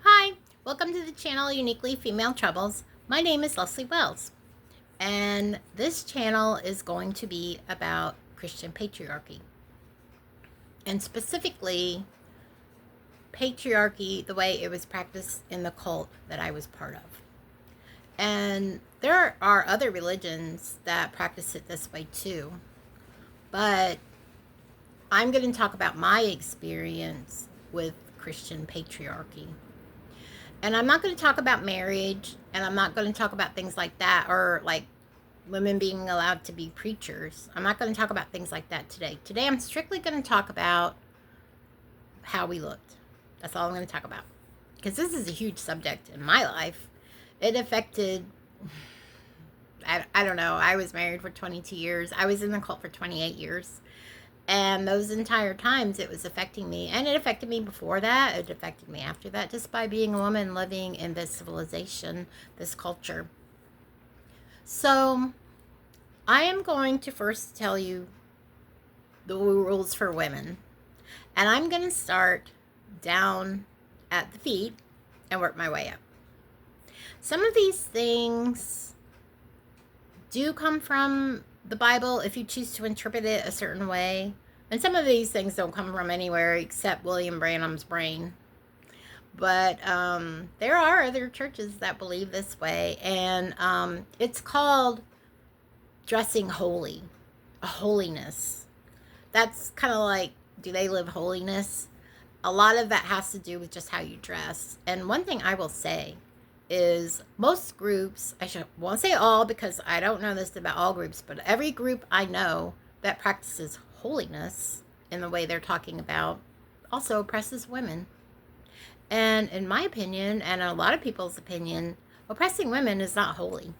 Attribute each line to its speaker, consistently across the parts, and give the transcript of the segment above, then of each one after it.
Speaker 1: Hi, welcome to the channel Uniquely Female Troubles. My name is Leslie Wells, and this channel is going to be about Christian patriarchy, and specifically patriarchy the way it was practiced in the cult that I was part of. And there are other religions that practice it this way too, but I'm going to talk about my experience with Christian patriarchy. And I'm not going to talk about marriage, and I'm not going to talk about things like that, or like women being allowed to be preachers. I'm not going to talk about things like that today. Today, I'm strictly going to talk about how we looked. That's all I'm going to talk about. Because this is a huge subject in my life. It affected, I don't know, I was married for 22 years. I was in the cult for 28 years. And those entire times it was affecting me. And it affected me before that. It affected me after that, just by being a woman living in this civilization, this culture. So I am going to first tell you the rules for women. And I'm going to start down at the feet and work my way up. Some of these things do come from the Bible if you choose to interpret it a certain way. And some of these things don't come from anywhere except William Branham's brain. But there are other churches that believe this way. And it's called dressing holy, a holiness. That's kind of like, do they live holiness? A lot of that has to do with just how you dress. And one thing I will say is most groups, won't say all because I don't know this about all groups, but every group I know that practices holiness in the way they're talking about also oppresses women. And in my opinion, and a lot of people's opinion, oppressing women is not holy.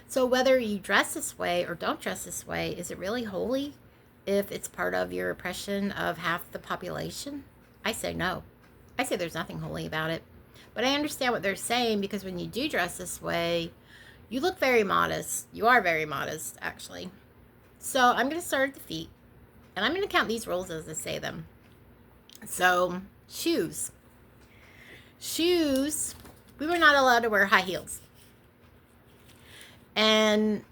Speaker 1: So whether you dress this way or don't dress this way, is it really holy if it's part of your oppression of half the population? I say no. I say there's nothing holy about it. But I understand what they're saying, because when you do dress this way, you look very modest. You are very modest, actually. So I'm going to start at the feet, and I'm going to count these rules as I say them. So, shoes. Shoes, we were not allowed to wear high heels. And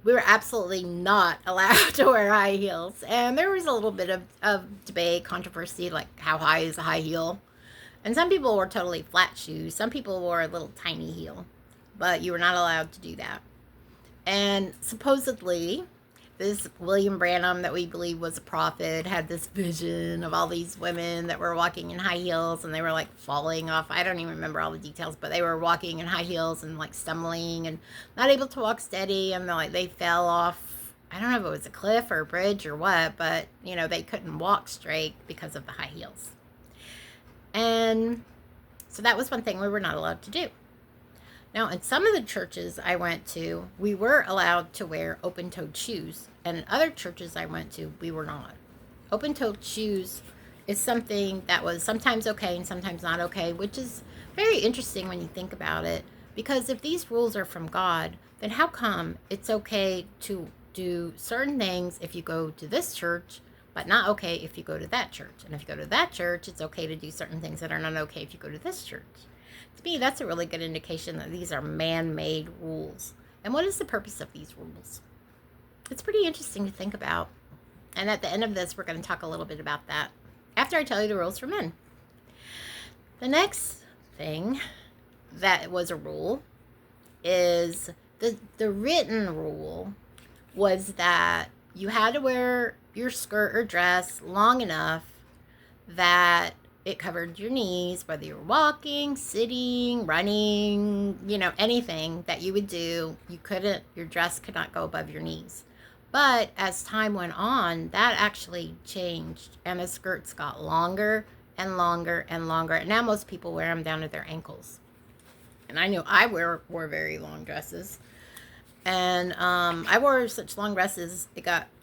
Speaker 1: we were absolutely not allowed to wear high heels. And there was a little bit of debate, controversy, like how high is a high heel? And some people wore totally flat shoes. Some people wore a little tiny heel. But you were not allowed to do that. And supposedly, this William Branham, that we believe was a prophet, had this vision of all these women that were walking in high heels, and they were like falling off. I don't even remember all the details, but they were walking in high heels and like stumbling and not able to walk steady, and they fell off. I don't know if it was a cliff or a bridge or what, but they couldn't walk straight because of the high heels. And so that was one thing we were not allowed to do. Now, in some of the churches I went to, we were allowed to wear open-toed shoes. And in other churches I went to, we were not. Open-toed shoes is something that was sometimes okay and sometimes not okay, which is very interesting when you think about it. Because if these rules are from God, then how come it's okay to do certain things if you go to this church, but not okay if you go to that church? And if you go to that church, it's okay to do certain things that are not okay if you go to this church. To me, that's a really good indication that these are man-made rules. And what is the purpose of these rules? It's pretty interesting to think about. And at the end of this, we're going to talk a little bit about that after I tell you the rules for men. The next thing that was a rule is the written rule was that you had to wear your skirt or dress long enough that it covered your knees, whether you were walking, sitting, running, anything that you would do. Your dress could not go above your knees. But as time went on, that actually changed, and the skirts got longer and longer and longer. And now most people wear them down to their ankles. And I knew I wore very long dresses. And I wore such long dresses,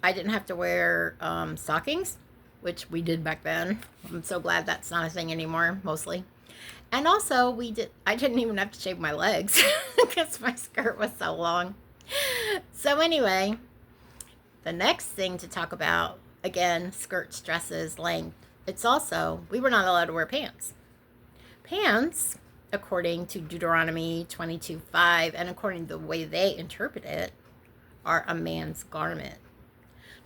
Speaker 1: I didn't have to wear stockings, which we did back then. I'm so glad that's not a thing anymore, mostly. And also, I didn't even have to shave my legs because my skirt was so long. So anyway, the next thing to talk about, again, skirts, dresses, length. It's also, we were not allowed to wear pants. pants, according to Deuteronomy 22:5, and according to the way they interpret it, are a man's garment.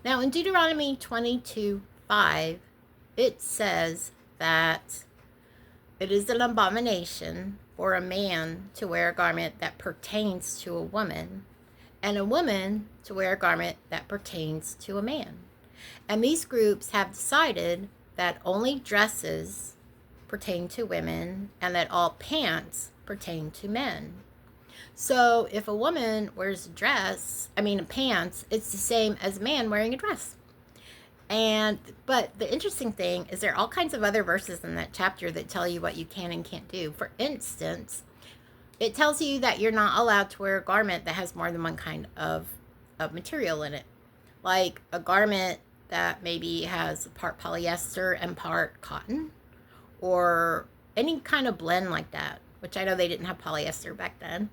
Speaker 1: Now, in Deuteronomy 22:5, it says that it is an abomination for a man to wear a garment that pertains to a woman, and a woman to wear a garment that pertains to a man. And these groups have decided that only dresses pertain to women and that all pants pertain to men. So if a woman wears a pants, it's the same as a man wearing a dress. But the interesting thing is there are all kinds of other verses in that chapter that tell you what you can and can't do. For instance, it tells you that you're not allowed to wear a garment that has more than one kind of material in it. Like a garment that maybe has part polyester and part cotton, or any kind of blend like that, which I know they didn't have polyester back then.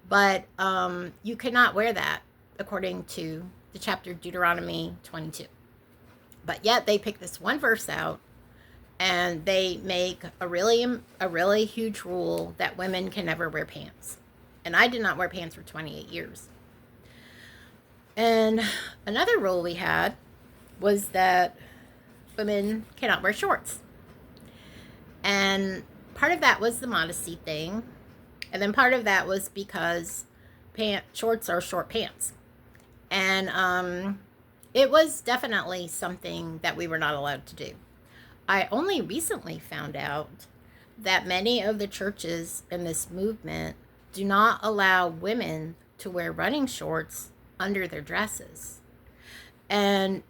Speaker 1: But you cannot wear that according to the chapter Deuteronomy 22. But yet they pick this one verse out and they make a really huge rule that women can never wear pants. And I did not wear pants for 28 years. And another rule we had was that women cannot wear shorts. And part of that was the modesty thing. And then part of that was because shorts are short pants. And it was definitely something that we were not allowed to do. I only recently found out that many of the churches in this movement do not allow women to wear running shorts under their dresses. And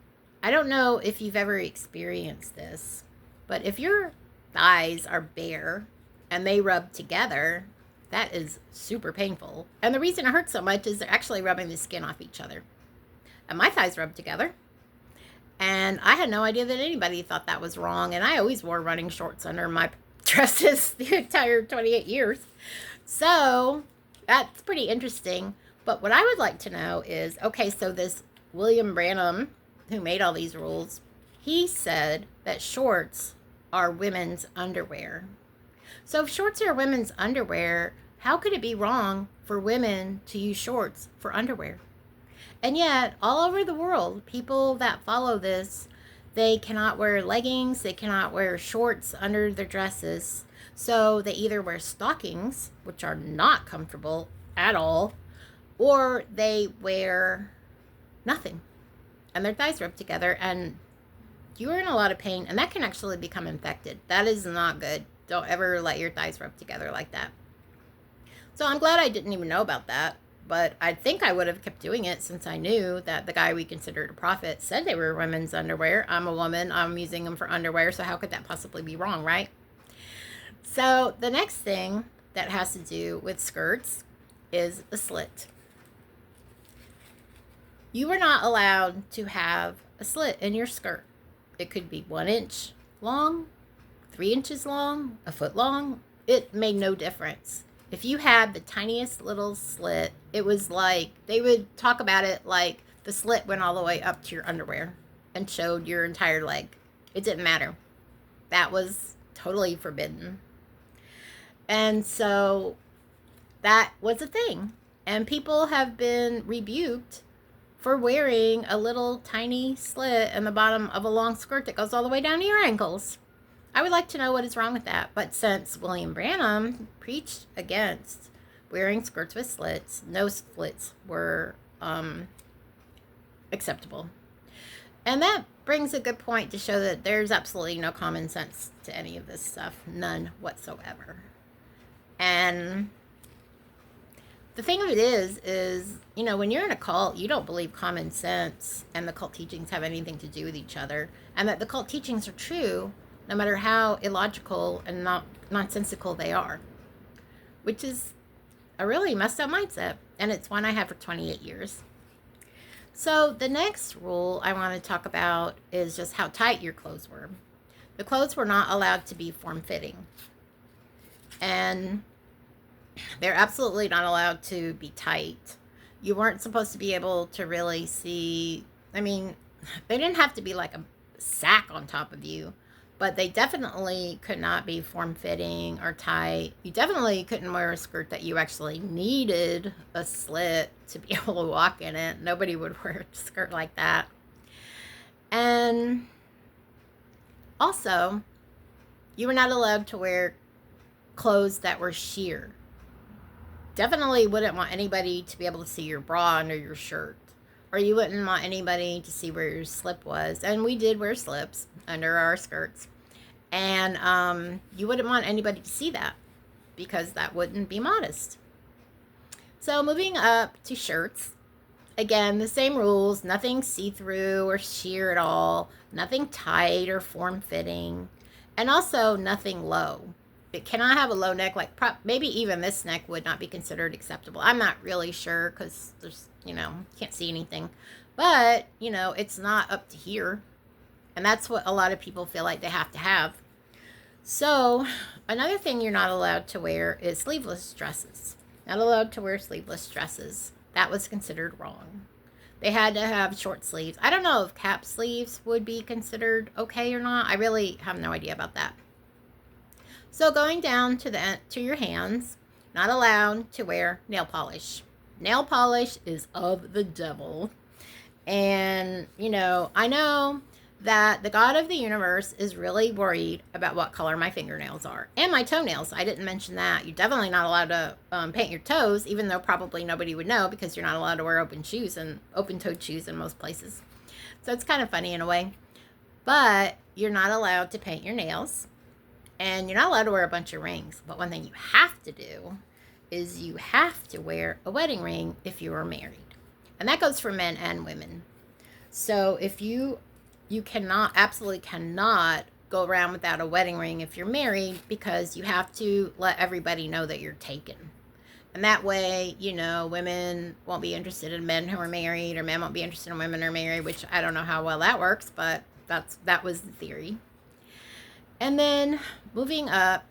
Speaker 1: I don't know if you've ever experienced this, but if your thighs are bare and they rub together, that is super painful. And the reason it hurts so much is they're actually rubbing the skin off each other. And my thighs rubbed together. And I had no idea that anybody thought that was wrong. And I always wore running shorts under my dresses the entire 28 years. So that's pretty interesting. But what I would like to know is, okay, so this William Branham, who made all these rules, he said that shorts are women's underwear. So if shorts are women's underwear, how could it be wrong for women to use shorts for underwear? And yet, all over the world, people that follow this, they cannot wear leggings, they cannot wear shorts under their dresses. So they either wear stockings, which are not comfortable at all, or they wear nothing. And their thighs rub together, and you are in a lot of pain, and that can actually become infected. That is not good. Don't ever let your thighs rub together like that. So I'm glad I didn't even know about that. But I think I would have kept doing it since I knew that the guy we considered a prophet said they were women's underwear. I'm a woman. I'm using them for underwear. So how could that possibly be wrong, right? So the next thing that has to do with skirts is a slit. You are not allowed to have a slit in your skirt. It could be 1 inch long, 3 inches long, a foot long. It made no difference. If you had the tiniest little slit, it was like, they would talk about it like the slit went all the way up to your underwear and showed your entire leg. It didn't matter. That was totally forbidden. And so that was a thing. And people have been rebuked for wearing a little tiny slit in the bottom of a long skirt that goes all the way down to your ankles. I would like to know what is wrong with that. But since William Branham preached against wearing skirts with slits, no slits were acceptable. And that brings a good point to show that there's absolutely no common sense to any of this stuff. None whatsoever. And the thing of it is, you know, when you're in a cult, you don't believe common sense and the cult teachings have anything to do with each other. And that the cult teachings are true no matter how illogical and nonsensical they are, which is a really messed up mindset, and it's one I had for 28 years. So the next rule I want to talk about is just how tight your clothes were. The clothes were not allowed to be form-fitting, and they're absolutely not allowed to be tight. You weren't supposed to be able to really see, I mean, they didn't have to be like a sack on top of you, But they definitely could not be form-fitting or tight. You definitely couldn't wear a skirt that you actually needed a slit to be able to walk in it. Nobody would wear a skirt like that. And also, you were not allowed to wear clothes that were sheer. Definitely wouldn't want anybody to be able to see your bra under your shirt. Or you wouldn't want anybody to see where your slip was. And we did wear slips under our skirts. And you wouldn't want anybody to see that because that wouldn't be modest. So moving up to shirts. Again, the same rules. Nothing see-through or sheer at all. Nothing tight or form-fitting. And also nothing low. It cannot have a low neck. Like maybe even this neck would not be considered acceptable. I'm not really sure because there's, can't see anything. But, it's not up to here. And that's what a lot of people feel like they have to have. So, another thing you're not allowed to wear is sleeveless dresses. Not allowed to wear sleeveless dresses. That was considered wrong. They had to have short sleeves. I don't know if cap sleeves would be considered okay or not. I really have no idea about that. So going down to your hands, not allowed to wear nail polish. Nail polish is of the devil. And, I know that the God of the universe is really worried about what color my fingernails are. And my toenails. I didn't mention that. You're definitely not allowed to paint your toes, even though probably nobody would know because you're not allowed to wear open-toed shoes in most places. So it's kind of funny in a way. But you're not allowed to paint your nails. And you're not allowed to wear a bunch of rings. But one thing you have to do is you have to wear a wedding ring if you are married. And that goes for men and women. So if you absolutely cannot go around without a wedding ring if you're married because you have to let everybody know that you're taken. And that way, women won't be interested in men who are married or men won't be interested in women who are married, which I don't know how well that works, but that was the theory. And then moving up,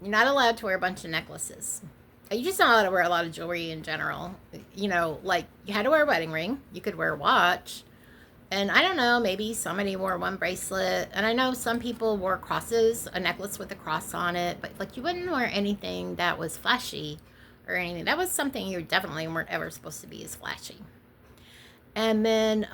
Speaker 1: you're not allowed to wear a bunch of necklaces. You're just not allowed to wear a lot of jewelry in general. Like you had to wear a wedding ring. You could wear a watch. And I don't know, maybe somebody wore one bracelet. And I know some people wore crosses, a necklace with a cross on it. But like you wouldn't wear anything that was flashy or anything. That was something you definitely weren't ever supposed to be as flashy. And then,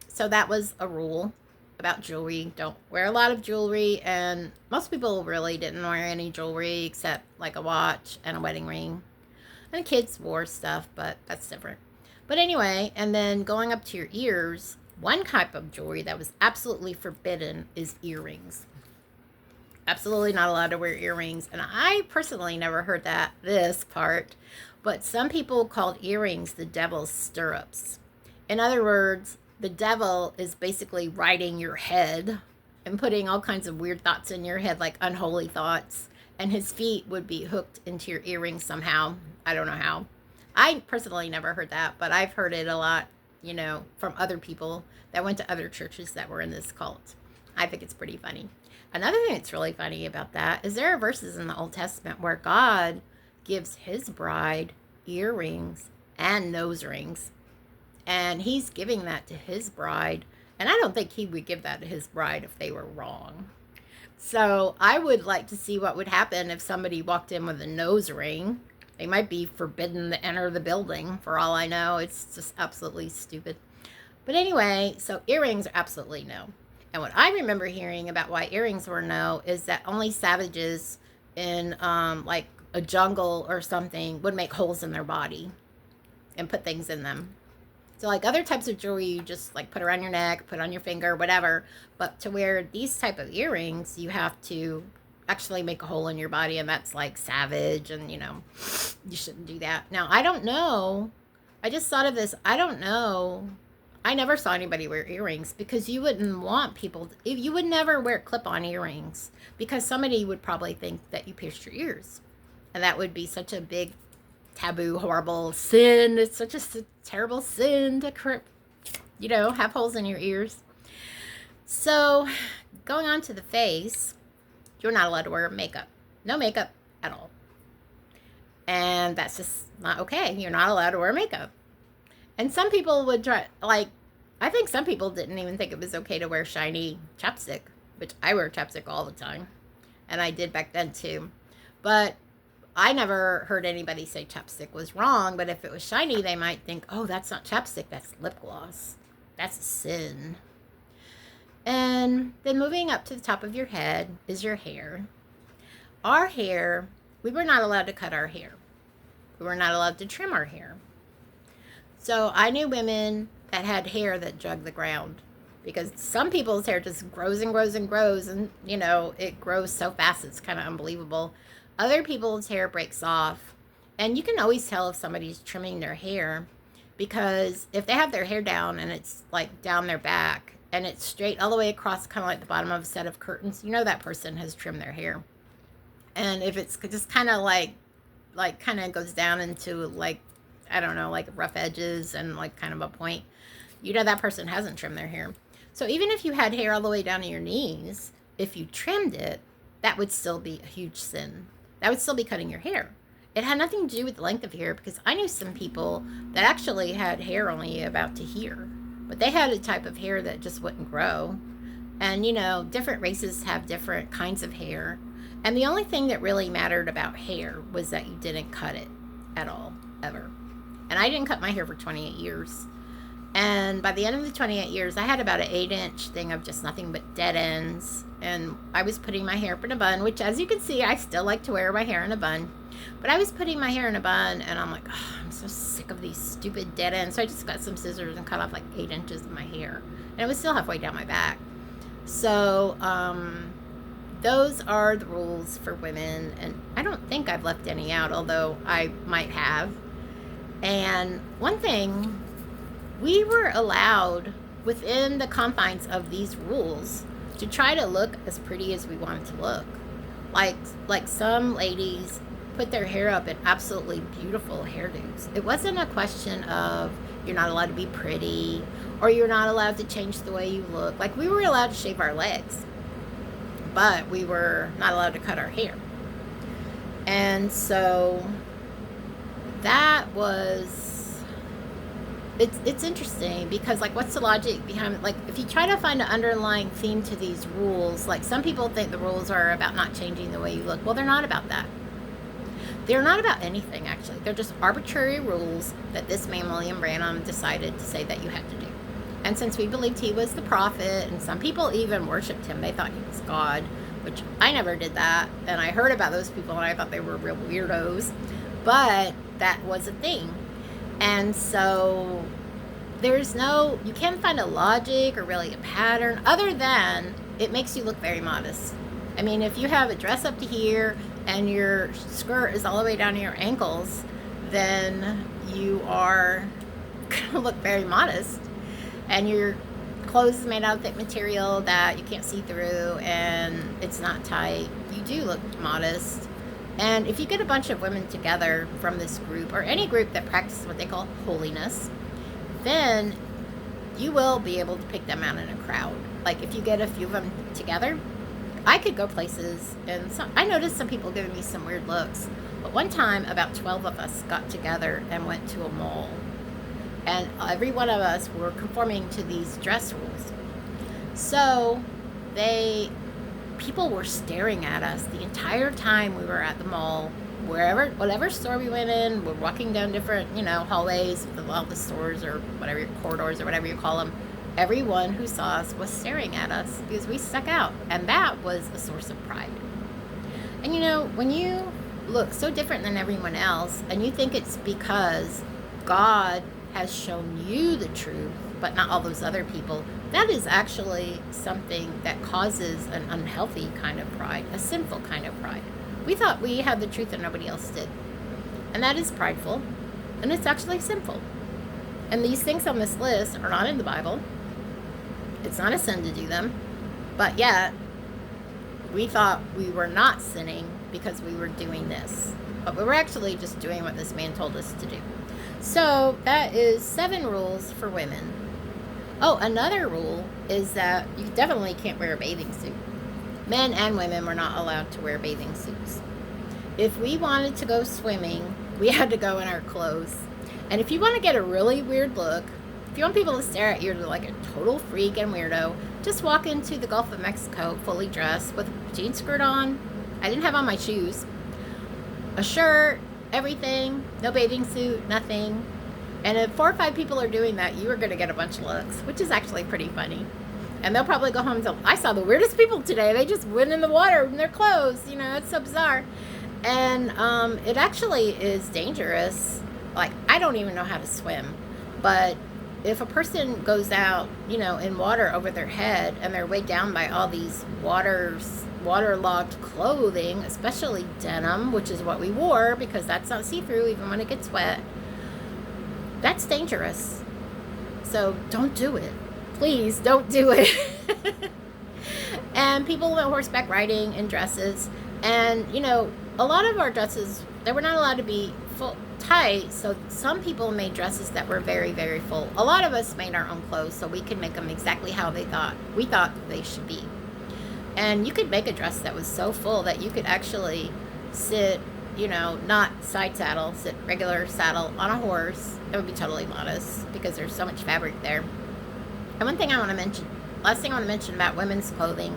Speaker 1: so that was a rule about jewelry. Don't wear a lot of jewelry. And most people really didn't wear any jewelry except like a watch and a wedding ring. And kids wore stuff, but that's different. But anyway, and then going up to your ears, one type of jewelry that was absolutely forbidden is earrings. Absolutely not allowed to wear earrings. And I personally never heard this part, but some people called earrings the devil's stirrups. In other words, the devil is basically riding your head and putting all kinds of weird thoughts in your head, like unholy thoughts. And his feet would be hooked into your earrings somehow. I don't know how. I personally never heard that, but I've heard it a lot, from other people that went to other churches that were in this cult. I think it's pretty funny. Another thing that's really funny about that is there are verses in the Old Testament where God gives his bride earrings and nose rings. And he's giving that to his bride. And I don't think he would give that to his bride if they were wrong. So I would like to see what would happen if somebody walked in with a nose ring. They might be forbidden to enter the building, for all I know. It's just absolutely stupid. But anyway, so earrings are absolutely no. And what I remember hearing about why earrings were no is that only savages in like a jungle or something would make holes in their body and put things in them. So like other types of jewelry, you just like put around your neck, put on your finger, whatever. But to wear these type of earrings, you have to actually make a hole in your body, and that's like savage, and you shouldn't do that. Now, I don't know. I just thought of this. I don't know. I never saw anybody wear earrings because you wouldn't want people you would never wear clip-on earrings because somebody would probably think that you pierced your ears. And that would be such a big taboo, horrible sin. It's such a terrible sin to, have holes in your ears. So, going on to the face, you're not allowed to wear makeup. No makeup at all. And that's just not okay. You're not allowed to wear makeup. And some people would try, I think some people didn't even think it was okay to wear shiny chapstick. which I wear chapstick all the time. And I did back then too. But I never heard anybody say chapstick was wrong. But if it was shiny, they might think, oh, that's not chapstick, that's lip gloss. That's a sin. And then moving up to the top of your head is your hair. Our hair, we were not allowed to cut our hair. We were not allowed to trim our hair. So I knew women that had hair that jugged the ground, because some people's hair just grows and grows and grows, and it grows so fast it's kind of unbelievable. Other people's hair breaks off, and you can always tell if somebody's trimming their hair, because if they have their hair down and it's like down their back and it's straight all the way across, kind of like the bottom of a set of curtains, that person has trimmed their hair. And if it's just kind of like kind of goes down into like, I don't know, like rough edges and like kind of a point, that person hasn't trimmed their hair. So even if you had hair all the way down to your knees, if you trimmed it, that would still be a huge sin. That would still be cutting your hair. It had nothing to do with the length of hair, because I knew some people that actually had hair only about to here, but they had a type of hair that just wouldn't grow. And different races have different kinds of hair. And the only thing that really mattered about hair was that you didn't cut it at all, ever. And I didn't cut my hair for 28 years. And by the end of the 28 years, I had about an 8-inch thing of just nothing but dead ends. And I was putting my hair up in a bun, which, as you can see, I still like to wear my hair in a bun. But I was putting my hair in a bun, and I'm like, oh, I'm so sick of these stupid dead ends. So I just got some scissors and cut off like 8 inches of my hair. And it was still halfway down my back. So, those are the rules for women. And I don't think I've left any out, although I might have. And one thing, we were allowed within the confines of these rules to try to look as pretty as we wanted to look. Like some ladies put their hair up in absolutely beautiful hairdos. It wasn't a question of you're not allowed to be pretty or you're not allowed to change the way you look. Like, we were allowed to shave our legs, but we were not allowed to cut our hair. And so that was, it's interesting, because like, what's the logic behind it? Like, if you try to find an underlying theme to these rules, like some people think the rules are about not changing the way you look. Well, they're not about that. They're not about anything, actually. They're just arbitrary rules that this man, William Branham, decided to say that you had to do. And since we believed he was the prophet, and some people even worshipped him, they thought he was God, which I never did that. And I heard about those people, and I thought they were real weirdos. But that was a thing. And so you can't find a logic or really a pattern, other than it makes you look very modest. I mean, if you have a dress up to here and your skirt is all the way down to your ankles, then you are going to look very modest. And your clothes is made out of thick material that you can't see through, and it's not tight. You do look modest. And if you get a bunch of women together from this group, or any group that practices what they call holiness, then you will be able to pick them out in a crowd. Like, if you get a few of them together, I could go places, and I noticed some people giving me some weird looks. But one time, about 12 of us got together and went to a mall. And every one of us were conforming to these dress rules. So people were staring at us the entire time we were at the mall. Whatever store we went in, we're walking down different, hallways with all the stores, or whatever, corridors, or whatever you call them. Everyone who saw us was staring at us because we stuck out. And that was a source of pride. And when you look so different than everyone else, and you think it's because God has shown you the truth, but not all those other people, that is actually something that causes an unhealthy kind of pride, a sinful kind of pride. We thought we had the truth and nobody else did. And that is prideful, and it's actually sinful. And these things on this list are not in the Bible. It's not a sin to do them, but yet we thought we were not sinning because we were doing this. But we were actually just doing what this man told us to do. So that is 7 rules for women. Oh, another rule is that you definitely can't wear a bathing suit. Men and women were not allowed to wear bathing suits. If we wanted to go swimming, we had to go in our clothes. And if you want to get a really weird look, if you want people to stare at you like a total freak and weirdo, just walk into the Gulf of Mexico fully dressed with a jean skirt on. I didn't have on my shoes. A shirt, everything, no bathing suit, nothing. And if 4 or 5 people are doing that, you are going to get a bunch of looks, which is actually pretty funny. And they'll probably go home and say, I saw the weirdest people today. They just went in the water in their clothes. You know, it's so bizarre. And it actually is dangerous. Like, I don't even know how to swim. But if a person goes out, you know, in water over their head and they're weighed down by all these waterlogged clothing, especially denim, which is what we wore because that's not see-through even when it gets wet, that's dangerous. So don't do it. Please don't do it. And people went horseback riding in dresses. And, you know, a lot of our dresses, they were not allowed to be full tight. So some people made dresses that were very, very full. A lot of us made our own clothes so we could make them exactly how we thought they should be. And you could make a dress that was so full that you could actually sit, you know, not side saddle, sit regular saddle on a horse. It would be totally modest because there's so much fabric there. And last thing I want to mention about women's clothing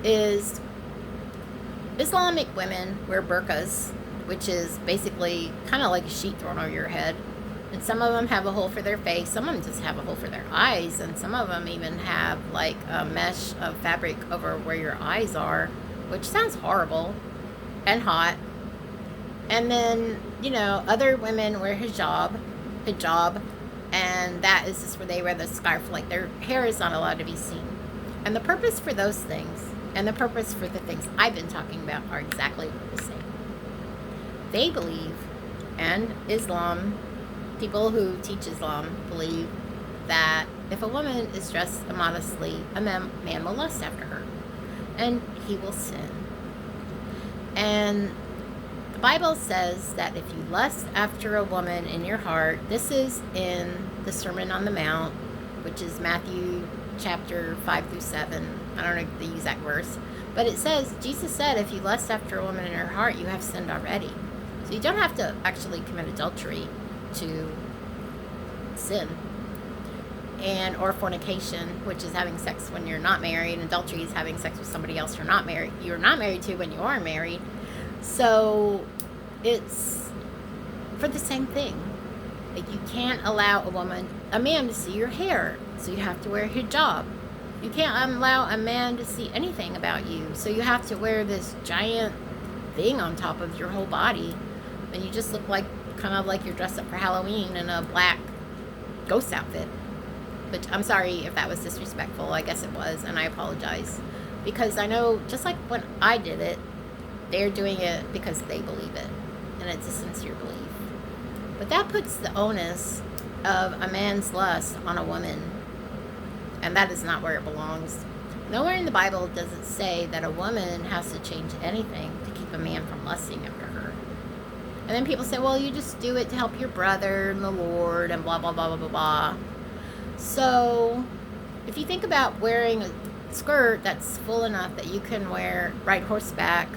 Speaker 1: is Islamic women wear burqas, which is basically kind of like a sheet thrown over your head. And some of them have a hole for their face, some of them just have a hole for their eyes, and some of them even have like a mesh of fabric over where your eyes are, which sounds horrible and hot. And then, you know, other women wear hijab, and that is just where they wear the scarf, like their hair is not allowed to be seen. And the purpose for those things and the purpose for the things I've been talking about are exactly the same. They believe, and Islam, people who teach Islam believe that if a woman is dressed immodestly, a man will lust after her, and he will sin. And the Bible says that if you lust after a woman in your heart, this is in the Sermon on the Mount, which is Matthew chapter 5-7. I don't know the exact verse, but it says, Jesus said, if you lust after a woman in her heart, you have sinned already. So you don't have to actually commit adultery to sin. And or fornication, which is having sex when you're not married, and adultery is having sex with somebody else you're not married to when you are married. So it's for the same thing. Like, you can't allow a man to see your hair, so you have to wear hijab. You can't allow a man to see anything about you, so you have to wear this giant thing on top of your whole body, and you just look like kind of like you're dressed up for Halloween in a black ghost outfit. But I'm sorry if that was disrespectful. I guess it was, and I apologize, because I know just like when I did it, they're doing it because they believe it, and it's a sincere belief. But that puts the onus of a man's lust on a woman, and that is not where it belongs. Nowhere in the Bible does it say that a woman has to change anything to keep a man from lusting after her. And then people say, well, you just do it to help your brother and the Lord and blah, blah, blah, blah, blah, blah. So if you think about wearing a skirt that's full enough that you can ride horseback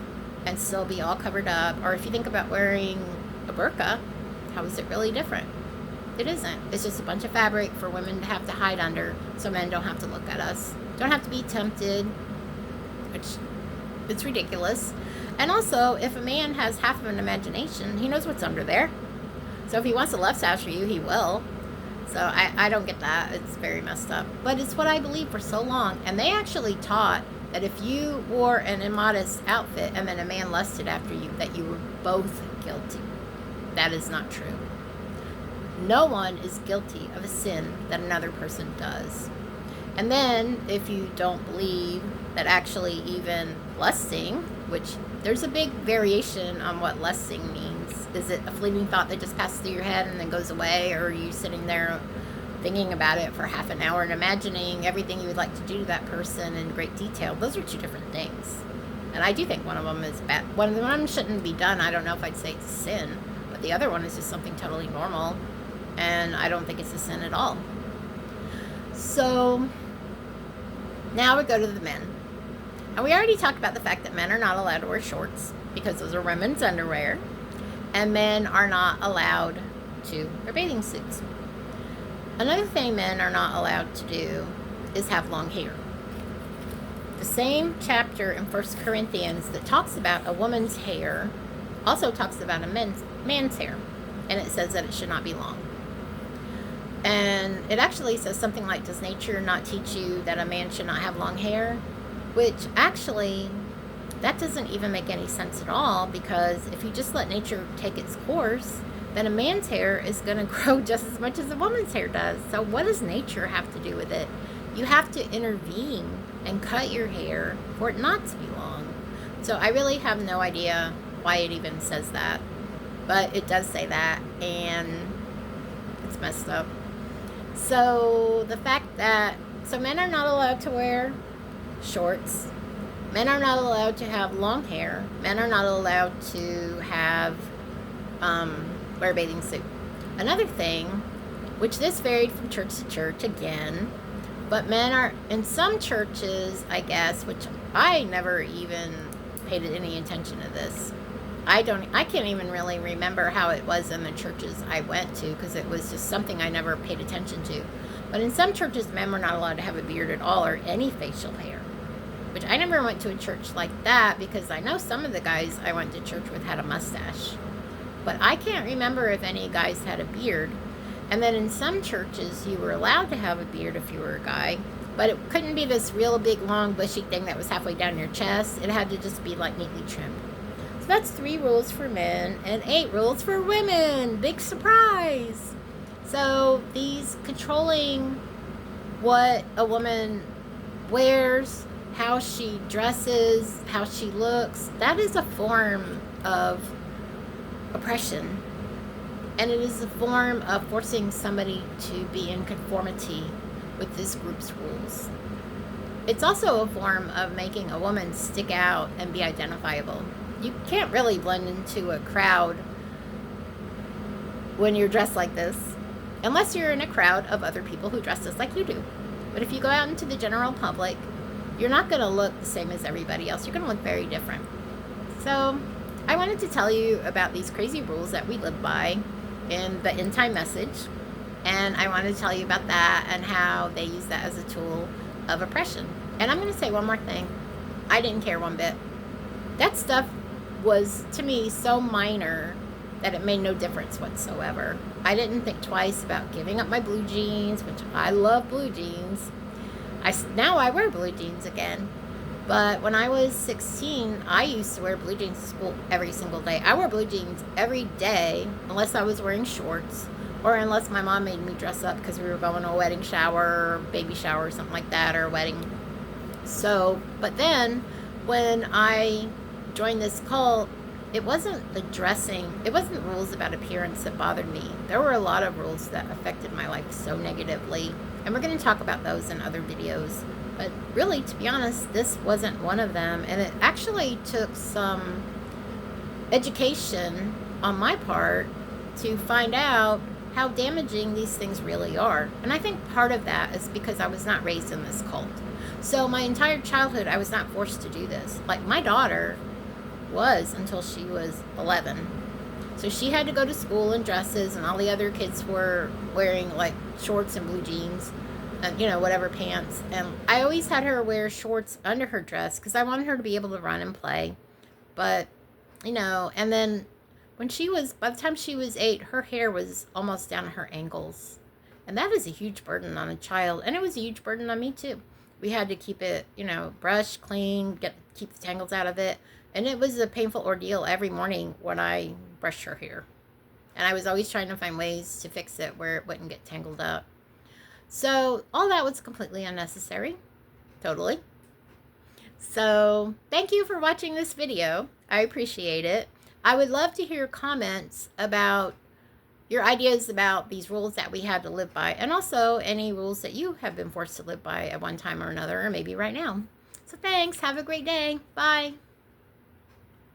Speaker 1: and still be all covered up, or if you think about wearing a burqa, how is it really different? It isn't. It's just a bunch of fabric for women to have to hide under so men don't have to look at us, don't have to be tempted, which it's ridiculous. And also, if a man has half of an imagination, he knows what's under there. So if he wants to lust after you, he will. So I don't get that. It's very messed up. But it's what I believed for so long. And they actually taught that if you wore an immodest outfit and then a man lusted after you, that you were both guilty. That is not true. No one is guilty of a sin that another person does. And then if you don't believe that actually even lusting, which there's a big variation on what lusting means. Is it a fleeting thought that just passes through your head and then goes away? Or are you sitting there thinking about it for half an hour and imagining everything you would like to do to that person in great detail? Those are two different things. And I do think one of them is bad. One of them shouldn't be done. I don't know if I'd say it's a sin. But the other one is just something totally normal. And I don't think it's a sin at all. So now we go to the men. And we already talked about the fact that men are not allowed to wear shorts because those are women's underwear. And men are not allowed to wear bathing suits. Another thing men are not allowed to do is have long hair. The same chapter in First Corinthians that talks about a woman's hair also talks about a man's hair. And it says that it should not be long. And it actually says something like, does nature not teach you that a man should not have long hair? Which actually, that doesn't even make any sense at all, because if you just let nature take its course, then a man's hair is going to grow just as much as a woman's hair does. So what does nature have to do with it? You have to intervene and cut your hair for it not to be long. So I really have no idea why it even says that. But it does say that, and it's messed up. So the fact that, so men are not allowed to wear shorts. Men are not allowed to have long hair. Men are not allowed to have, wear a bathing suit. Another thing, which this varied from church to church again, but men are, in some churches, I guess, which I never even paid any attention to this. I can't even really remember how it was in the churches I went to, because it was just something I never paid attention to. But in some churches, men were not allowed to have a beard at all or any facial hair, which I never went to a church like that, because I know some of the guys I went to church with had a mustache. But I can't remember if any guys had a beard. And then in some churches, you were allowed to have a beard if you were a guy, but it couldn't be this real big, long, bushy thing that was halfway down your chest. It had to just be like neatly trimmed. That's 3 rules for men and 8 rules for women. Big surprise. So these controlling what a woman wears, how she dresses, how she looks, that is a form of oppression. And it is a form of forcing somebody to be in conformity with this group's rules. It's also a form of making a woman stick out and be identifiable. You can't really blend into a crowd when you're dressed like this, unless you're in a crowd of other people who dress just like you do. But if you go out into the general public, you're not going to look the same as everybody else. You're going to look very different. So I wanted to tell you about these crazy rules that we live by in the end time message. And I wanted to tell you about that and how they use that as a tool of oppression. And I'm going to say one more thing. I didn't care one bit. That stuff was, to me, so minor that it made no difference whatsoever. I didn't think twice about giving up my blue jeans, which I love blue jeans. Now I wear blue jeans again. But when I was 16, I used to wear blue jeans to school every single day. I wore blue jeans every day, unless I was wearing shorts, or unless my mom made me dress up because we were going to a wedding shower, or baby shower, or something like that, or a wedding. So, but then when I joined this cult, it wasn't the dressing, it wasn't rules about appearance that bothered me. There were a lot of rules that affected my life so negatively, and we're going to talk about those in other videos. But really, to be honest, this wasn't one of them, and it actually took some education on my part to find out how damaging these things really are. And I think part of that is because I was not raised in this cult. So my entire childhood, I was not forced to do this. Like, my daughter was until she was 11. So she had to go to school in dresses, and all the other kids were wearing like shorts and blue jeans and, you know, whatever, pants. And I always had her wear shorts under her dress because I wanted her to be able to run and play. But, you know, and then when she was, by the time she was 8, her hair was almost down to her ankles. And that is a huge burden on a child. And it was a huge burden on me too. We had to keep it, you know, brushed, clean, keep the tangles out of it. And it was a painful ordeal every morning when I brushed her hair. And I was always trying to find ways to fix it where it wouldn't get tangled up. So all that was completely unnecessary. Totally. So thank you for watching this video. I appreciate it. I would love to hear comments about your ideas about these rules that we had to live by, and also any rules that you have been forced to live by at one time or another, or maybe right now. So thanks. Have a great day. Bye.